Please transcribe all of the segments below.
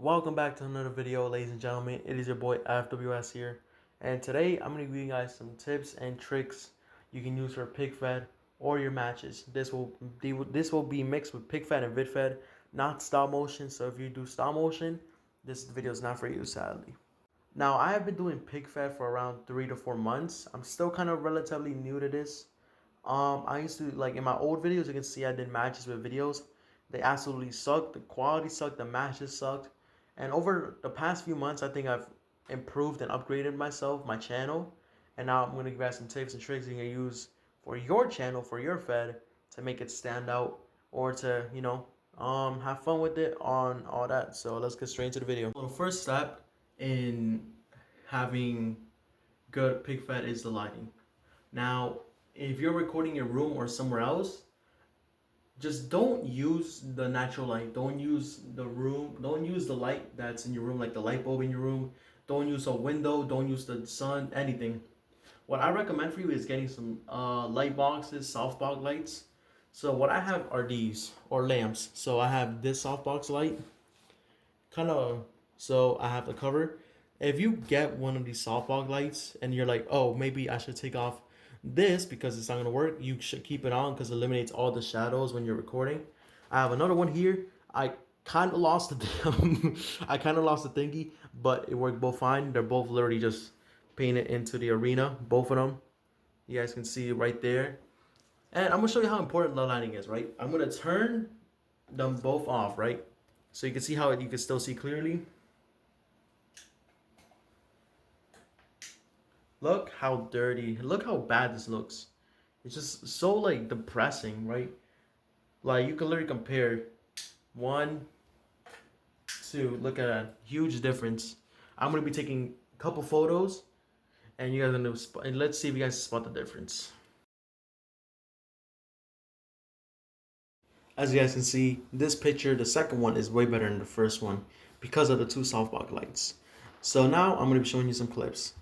Welcome back to another video, ladies and gentlemen. It is your boy FWS here, and today I'm going to give you guys some tips and tricks you can use for PicFed or your matches. This will be mixed with PicFed and VidFed, not stop motion. So if you do stop motion, this video is not for you, sadly. Now I have been doing PicFed for around 3 to 4 months. I'm still kind of relatively new to this. I used to, like, in my old videos, you can see I did matches with videos. They absolutely sucked. The quality sucked. The matches sucked. And over the past few months, I think I've improved and upgraded myself, my channel. And now I'm going to give you guys some tips and tricks you can use for your channel, for your Fed, to make it stand out or to, have fun with it on all that. So let's get straight into the video. So the first step in having good PicFed is the lighting. Now, if you're recording your room or somewhere else, just don't use the natural light. Don't use the light that's in your room, like the light bulb in your room. Don't use a window. Don't use the sun, anything. What I recommend for you is getting some light boxes, softbox lights. So what I have are these, or lamps. So I have this softbox light, so I have the cover. If you get one of these softbox lights and you're like, oh, maybe I should take off this because it's not gonna work, you should keep it on because it eliminates all the shadows when you're recording. I have another one here. I kind of lost the I kind of lost the thingy, but it worked both fine. They're both literally just painted into the arena, both of them. You guys can see right there. And I'm gonna show you how important the lighting is, right? I'm gonna turn them both off, right? So you can see how you can still see clearly. Look how dirty. Look how bad this looks. It's just so, like, depressing, right? Like, you can literally compare 1, 2. Look at that huge difference. I'm gonna be taking a couple photos, and you guys are gonna and let's see if you guys spot the difference. As you guys can see, this picture, the second one, is way better than the first one because of the two softbox lights. So now I'm gonna be showing you some clips.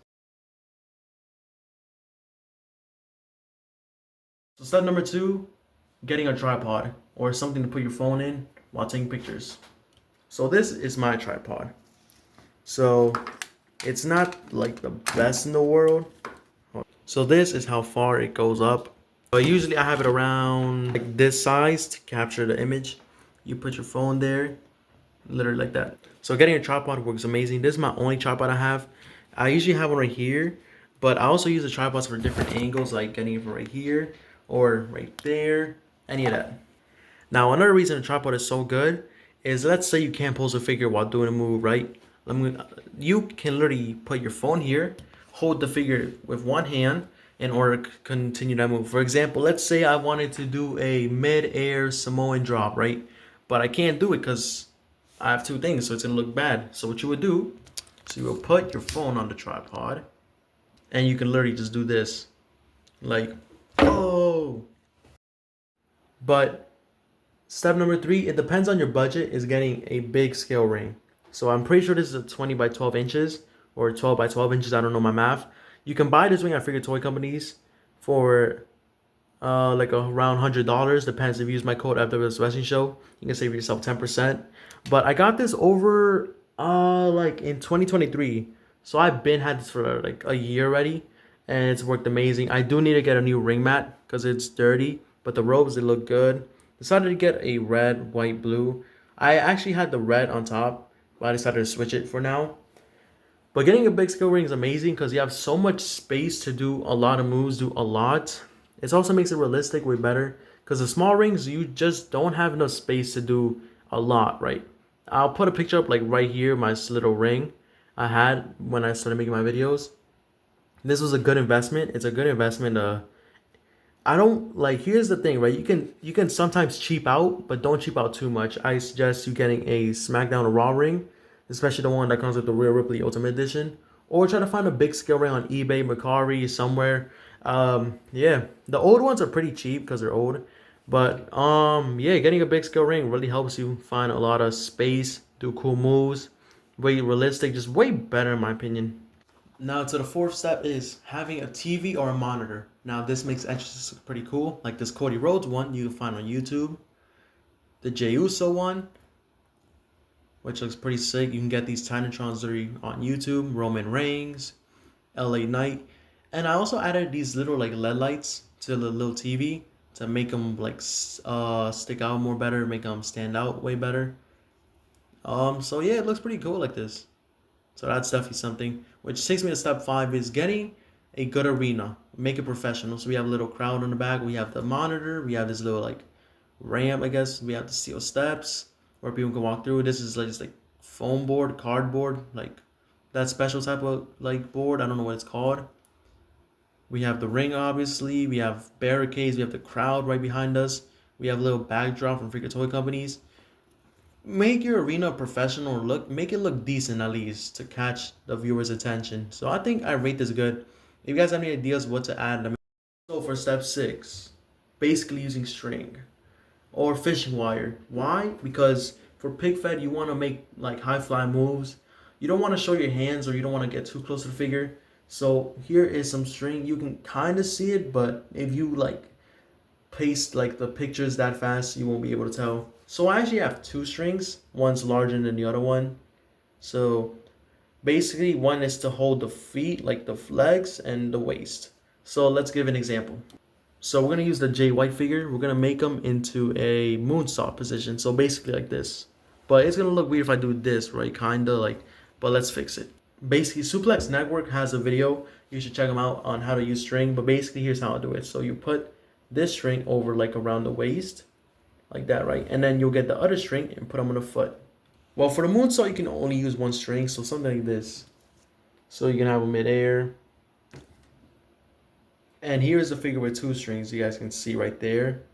So step number 2, getting a tripod or something to put your phone in while taking pictures. So this is my tripod. So it's not like the best in the world. So this is how far it goes up. But usually I have it around like this size to capture the image. You put your phone there, literally like that. So getting a tripod works amazing. This is my only tripod I have. I usually have one right here, but I also use the tripods for different angles, like getting it from right here or right there, any of that. Now, another reason a tripod is so good is, let's say you can't pose a figure while doing a move, right? You can literally put your phone here, hold the figure with one hand in order to continue that move. For example, let's say I wanted to do a mid-air Samoan drop, right? But I can't do it because I have two things, so it's gonna look bad. So what you would do, so you will put your phone on the tripod, and you can literally just do this, like, oh. But step number 3, it depends on your budget, is getting a big scale ring. So I'm pretty sure this is a 20 by 12 inches or 12 by 12 inches. I don't know my math. You can buy this ring at figure toy companies for like around $100. Depends if you use my code FWS Wrestling Show. You can save yourself 10%. But I got this over like in 2023. So I've been had this for like a year already, and it's worked amazing. I do need to get a new ring mat because it's dirty, but the robes, they look good. Decided to get a red, white, blue. I actually had the red on top, but I decided to switch it for now. But getting a big scale ring is amazing because you have so much space to do a lot of moves, do a lot. It also makes it realistic way better because the small rings, you just don't have enough space to do a lot, right? I'll put a picture up like right here, my little ring I had when I started making my videos. This was a good investment. It's a good investment. I don't like. Here's the thing, right? You can sometimes cheap out, but don't cheap out too much. I suggest you getting a SmackDown or Raw ring, especially the one that comes with the Rhea Ripley Ultimate Edition, or try to find a big scale ring on eBay, Mercari, somewhere. Yeah, the old ones are pretty cheap because they're old, but yeah, getting a big scale ring really helps you find a lot of space, do cool moves, way realistic, just way better in my opinion. Now to the fourth step is having a TV or a monitor. Now this makes entrances pretty cool. Like this Cody Rhodes one you can find on YouTube. The Jey Uso one. which looks pretty sick. You can get these Tinatrons on YouTube, Roman Reigns, LA Knight. And I also added these little like LED lights to the little TV to make them like stick out more better, make them stand out way better. So yeah, it looks pretty cool like this. So that's definitely something. Which takes me to step 5 is getting a good arena. Make it professional. So we have a little crowd on the back. We have the monitor. We have this little like ramp, I guess. We have the steel steps where people can walk through. This is like just like foam board, cardboard, like that special type of like board. I don't know what it's called. We have the ring, obviously. We have barricades. We have the crowd right behind us. We have a little backdrop from freaking toy companies. Make your arena professional look. Make it look decent at least to catch the viewer's attention. So I think I rate this good. If you guys have any ideas what to add, let me. So for step 6, basically using string or fishing wire. Why? Because for pig fed, you want to make like high fly moves. You don't want to show your hands or you don't want to get too close to the figure. So here is some string. You can kind of see it, but if you like paste like the pictures that fast, you won't be able to tell. So I actually have 2 strings. One's larger than the other one. So basically one is to hold the feet, like the legs and the waist. So let's give an example. So we're going to use the Jay White figure. We're going to make them into a moonsault position. So basically like this. But it's going to look weird if I do this, right? Kind of like, but let's fix it. Basically, Suplex Network has a video. You should check them out on how to use string. But basically, here's how I do it. So you put this string over like around the waist. Like that, right? And then you'll get the other string and put them on the foot. Well, for the moonsault, you can only use one string. So something like this. So you can have them midair. And here's the figure with 2 strings. You guys can see right there.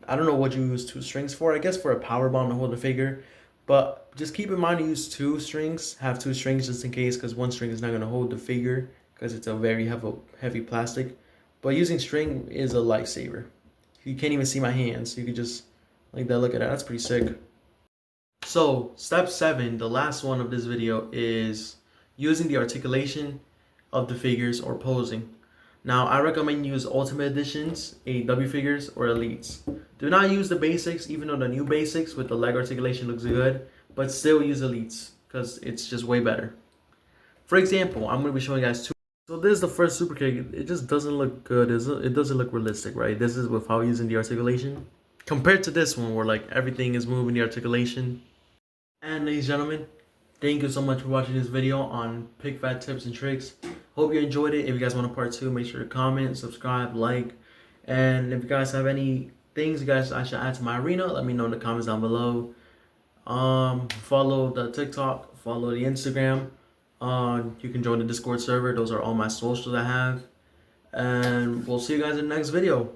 I don't know what you use 2 strings for. I guess for a power bomb to hold the figure. But just keep in mind to use 2 strings. Have 2 strings just in case, because one string is not going to hold the figure because it's a very heavy plastic. But using string is a lifesaver. You can't even see my hands. You could just like that. Look at that. That's pretty sick. So step 7, the last one of this video, is using the articulation of the figures or posing. Now, I recommend you use Ultimate Editions, AEW figures, or Elites. Do not use the basics, even though the new basics with the leg articulation looks good, but still use Elites, because it's just way better. For example, I'm going to be showing you guys 2. So this is the first super kick. It just doesn't look good. It doesn't look realistic, right? This is without using the articulation. Compared to this one, where like everything is moving the articulation. And ladies and gentlemen, thank you so much for watching this video on Pig Fat tips and tricks. Hope you enjoyed it. If you guys want a part 2, make sure to comment, subscribe, like. And if you guys have any things you guys I should add to my arena, let me know in the comments down below. Follow the TikTok, follow the Instagram. You can join the Discord server. Those are all my socials I have. And we'll see you guys in the next video.